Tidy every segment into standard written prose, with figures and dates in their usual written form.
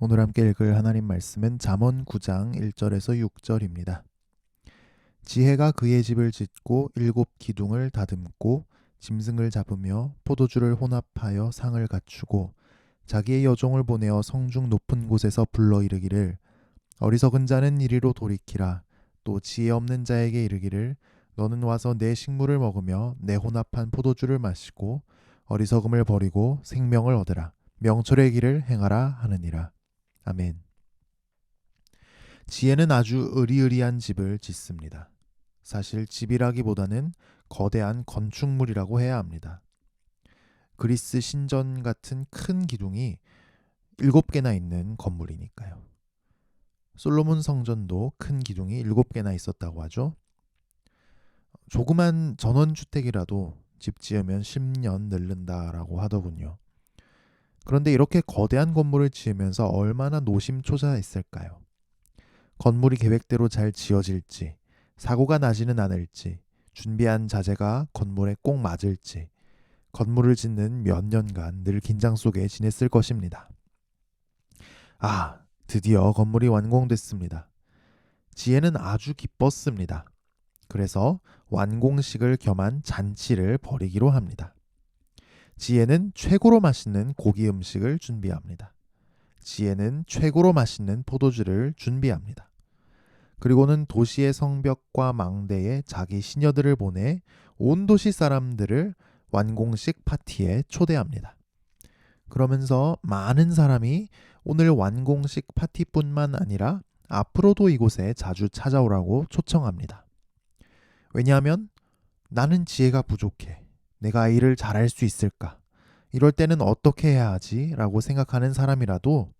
오늘 함께 읽을 하나님 말씀은 잠언 9장 1절에서 6절입니다. 지혜가 그의 집을 짓고 일곱 기둥을 다듬고 짐승을 잡으며 포도주를 혼합하여 상을 갖추고 자기의 여종을 보내어 성중 높은 곳에서 불러 이르기를 어리석은 자는 이리로 돌이키라. 또 지혜 없는 자에게 이르기를 너는 와서 내 식물을 먹으며 내 혼합한 포도주를 마시고 어리석음을 버리고 생명을 얻으라. 명철의 길을 행하라 하느니라. 아멘. 지혜는 아주 으리으리한 집을 짓습니다. 사실 집이라기보다는 거대한 건축물이라고 해야 합니다. 그리스 신전 같은 큰 기둥이 7개나 있는 건물이니까요. 솔로몬 성전도 큰 기둥이 7개나 있었다고 하죠. 조그만 전원주택이라도 집 지으면 10년 늙는다라고 하더군요. 그런데 이렇게 거대한 건물을 지으면서 얼마나 노심초사했을까요? 건물이 계획대로 잘 지어질지, 사고가 나지는 않을지, 준비한 자재가 건물에 꼭 맞을지, 건물을 짓는 몇 년간 늘 긴장 속에 지냈을 것입니다. 드디어 건물이 완공됐습니다. 지혜는 아주 기뻤습니다. 그래서 완공식을 겸한 잔치를 벌이기로 합니다. 지혜는 최고로 맛있는 고기 음식을 준비합니다. 지혜는 최고로 맛있는 포도주를 준비합니다. 그리고는 도시의 성벽과 망대에 자기 시녀들을 보내 온 도시 사람들을 완공식 파티에 초대합니다. 그러면서 많은 사람이 오늘 완공식 파티뿐만 아니라 앞으로도 이곳에 자주 찾아오라고 초청합니다. 왜냐하면 나는 지혜가 부족해. 내가 일을 잘할 수 있을까? 이럴 때는 어떻게 해야 하지? 라고 생각하는 사람이라도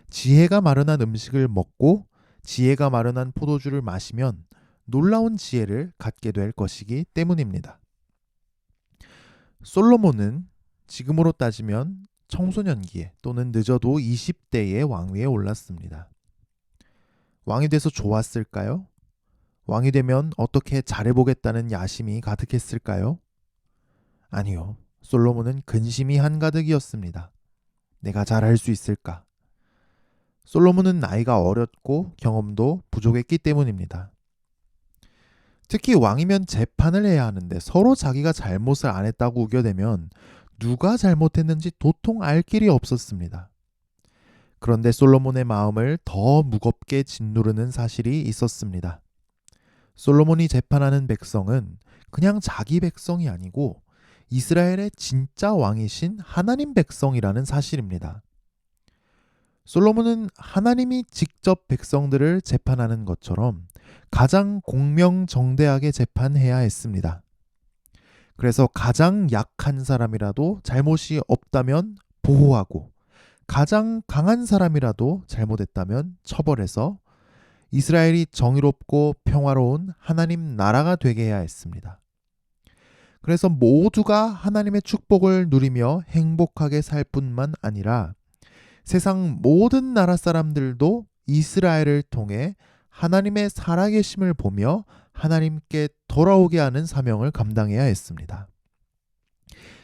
지혜가 마련한 음식을 먹고 지혜가 마련한 포도주를 마시면 놀라운 지혜를 갖게 될 것이기 때문입니다. 솔로몬은 지금으로 따지면 청소년기에 또는 늦어도 20대에 왕위에 올랐습니다. 왕이 돼서 좋았을까요? 왕이 되면 어떻게 잘해보겠다는 야심이 가득했을까요? 아니요. 솔로몬은 근심이 한가득이었습니다. 내가 잘할 수 있을까? 솔로몬은 나이가 어렸고 경험도 부족했기 때문입니다. 특히 왕이면 재판을 해야 하는데 서로 자기가 잘못을 안 했다고 우겨대면 누가 잘못했는지 도통 알 길이 없었습니다. 그런데 솔로몬의 마음을 더 무겁게 짓누르는 사실이 있었습니다. 솔로몬이 재판하는 백성은 그냥 자기 백성이 아니고 이스라엘의 진짜 왕이신 하나님 백성이라는 사실입니다. 솔로몬은 하나님이 직접 백성들을 재판하는 것처럼 가장 공명정대하게 재판해야 했습니다. 그래서 가장 약한 사람이라도 잘못이 없다면 보호하고 가장 강한 사람이라도 잘못했다면 처벌해서 이스라엘이 정의롭고 평화로운 하나님 나라가 되게 해야 했습니다. 그래서 모두가 하나님의 축복을 누리며 행복하게 살 뿐만 아니라 세상 모든 나라 사람들도 이스라엘을 통해 하나님의 살아계심을 보며 하나님께 돌아오게 하는 사명을 감당해야 했습니다.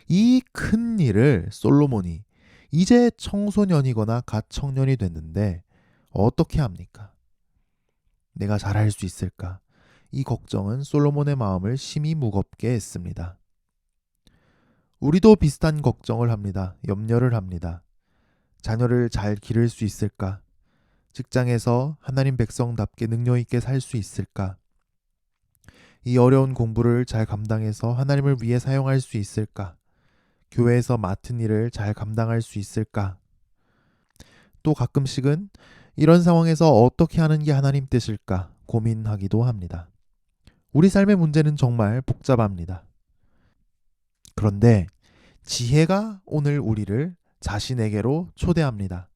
이 큰 일을 솔로몬이 이제 청소년이거나 갓 청년이 됐는데 어떻게 합니까? 내가 잘할 수 있을까? 이 걱정은 솔로몬의 마음을 심히 무겁게 했습니다. 우리도 비슷한 걱정을 합니다. 염려를 합니다. 자녀를 잘 기를 수 있을까? 직장에서 하나님 백성답게 능력 있게 살 수 있을까? 이 어려운 공부를 잘 감당해서 하나님을 위해 사용할 수 있을까? 교회에서 맡은 일을 잘 감당할 수 있을까? 또 가끔씩은 이런 상황에서 어떻게 하는 게 하나님 뜻일까 고민하기도 합니다. 우리 삶의 문제는 정말 복잡합니다. 그런데 지혜가 오늘 우리를 자신에게로 초대합니다.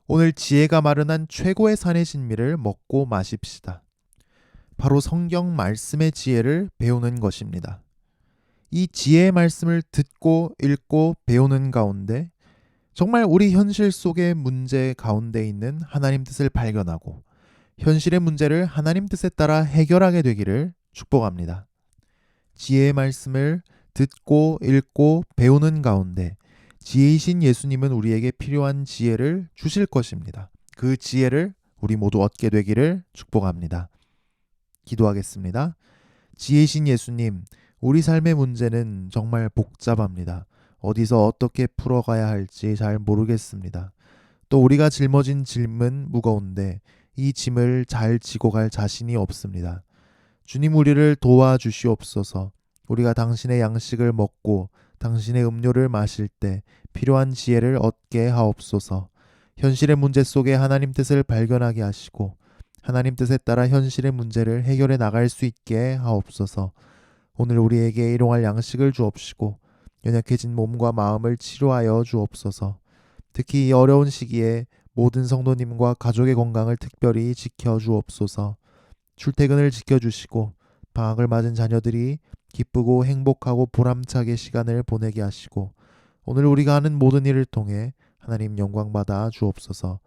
오늘 지혜가 마련한 최고의 산의 진미를 먹고 마십시다. 바로 성경 말씀의 지혜를 배우는 것입니다. 이 지혜의 말씀을 듣고 읽고 배우는 가운데 정말 우리 현실 속의 문제 가운데 있는 하나님 뜻을 발견하고 현실의 문제를 하나님 뜻에 따라 해결하게 되기를 축복합니다. 지혜의 말씀을 듣고 읽고 배우는 가운데 지혜이신 예수님은 우리에게 필요한 지혜를 주실 것입니다. 그 지혜를 우리 모두 얻게 되기를 축복합니다. 기도하겠습니다. 지혜이신 예수님, 우리 삶의 문제는 정말 복잡합니다. 어디서 어떻게 풀어가야 할지 잘 모르겠습니다. 또 우리가 짊어진 짐은 무거운데 이 짐을 잘 지고 갈 자신이 없습니다. 주님, 우리를 도와주시옵소서. 우리가 당신의 양식을 먹고 당신의 음료를 마실 때 필요한 지혜를 얻게 하옵소서. 현실의 문제 속에 하나님 뜻을 발견하게 하시고 하나님 뜻에 따라 현실의 문제를 해결해 나갈 수 있게 하옵소서. 오늘 우리에게 일용할 양식을 주옵시고 연약해진 몸과 마음을 치료하여 주옵소서. 특히 이 어려운 시기에 모든 성도님과 가족의 건강을 특별히 지켜 주옵소서. 출퇴근을 지켜주시고 방학을 맞은 자녀들이 기쁘고 행복하고 보람차게 시간을 보내게 하시고 오늘 우리가 하는 모든 일을 통해 하나님 영광 받아 주옵소서.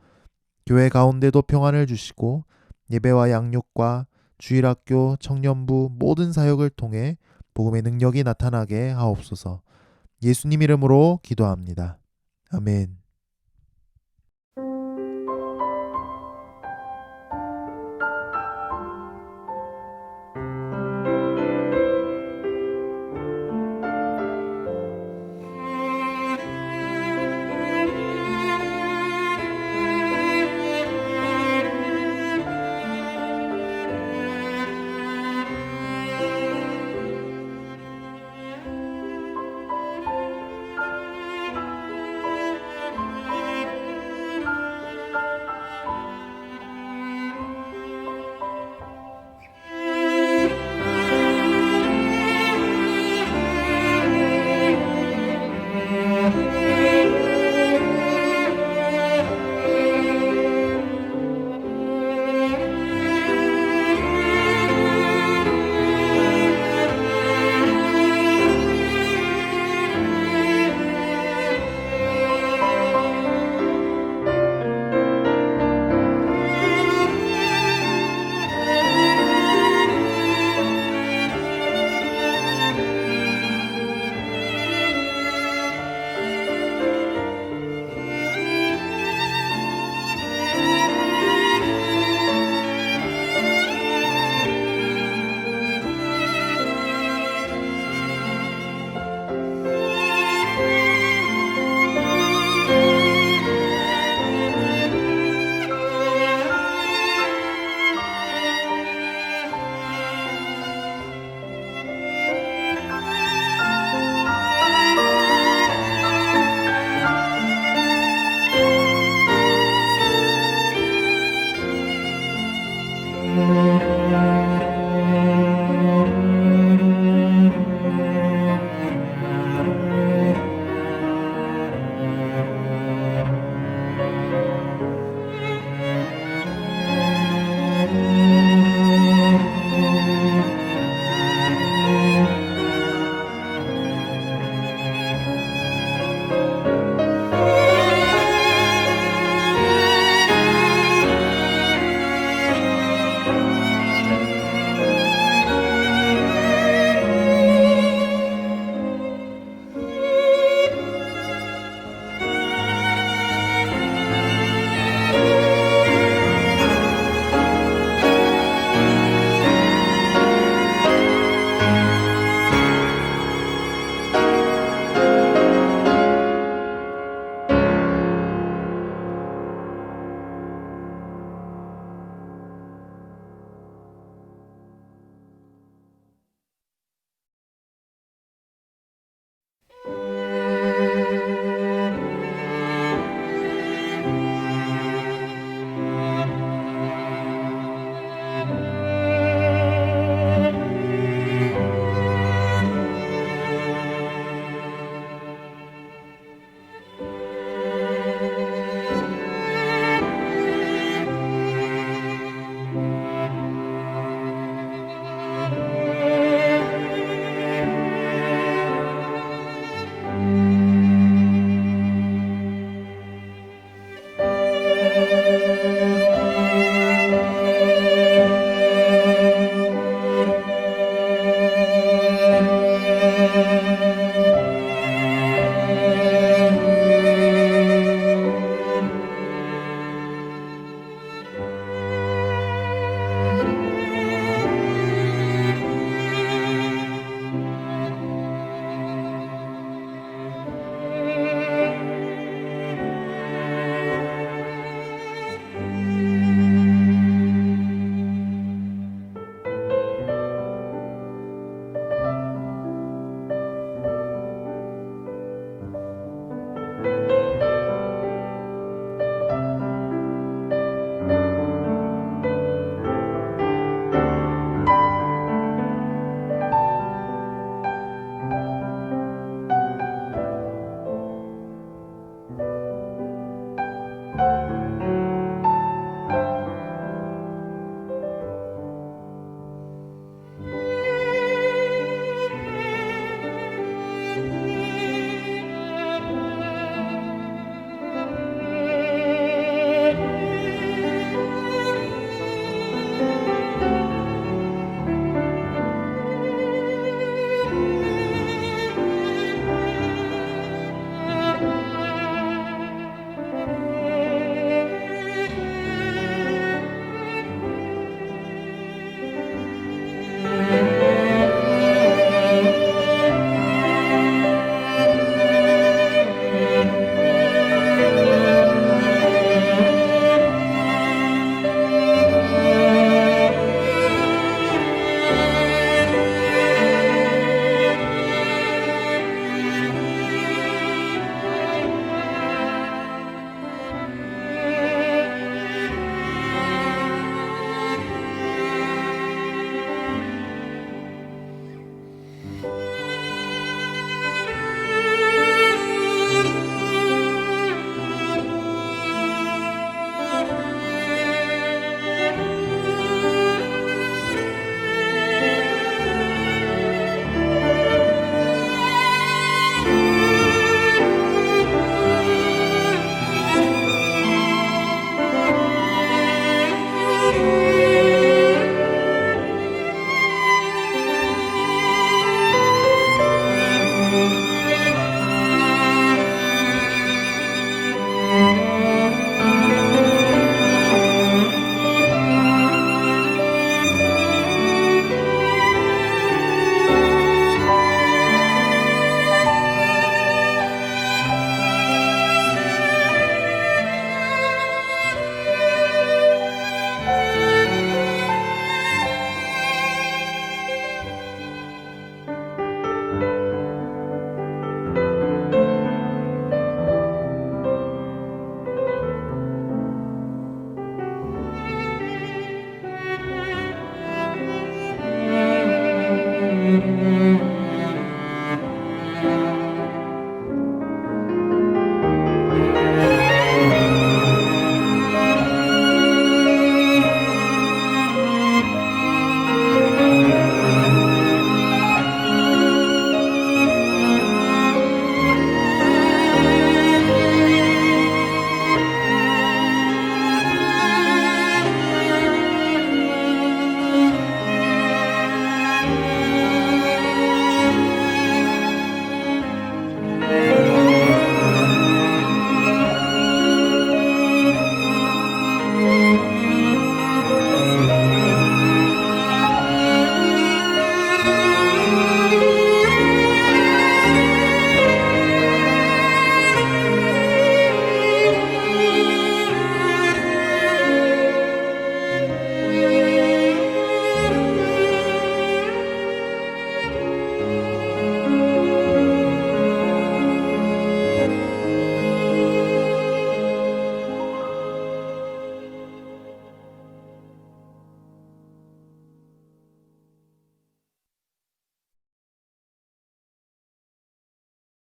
교회 가운데도 평안을 주시고 예배와 양육과 주일학교, 청년부 모든 사역을 통해 복음의 능력이 나타나게 하옵소서. 예수님 이름으로 기도합니다. 아멘.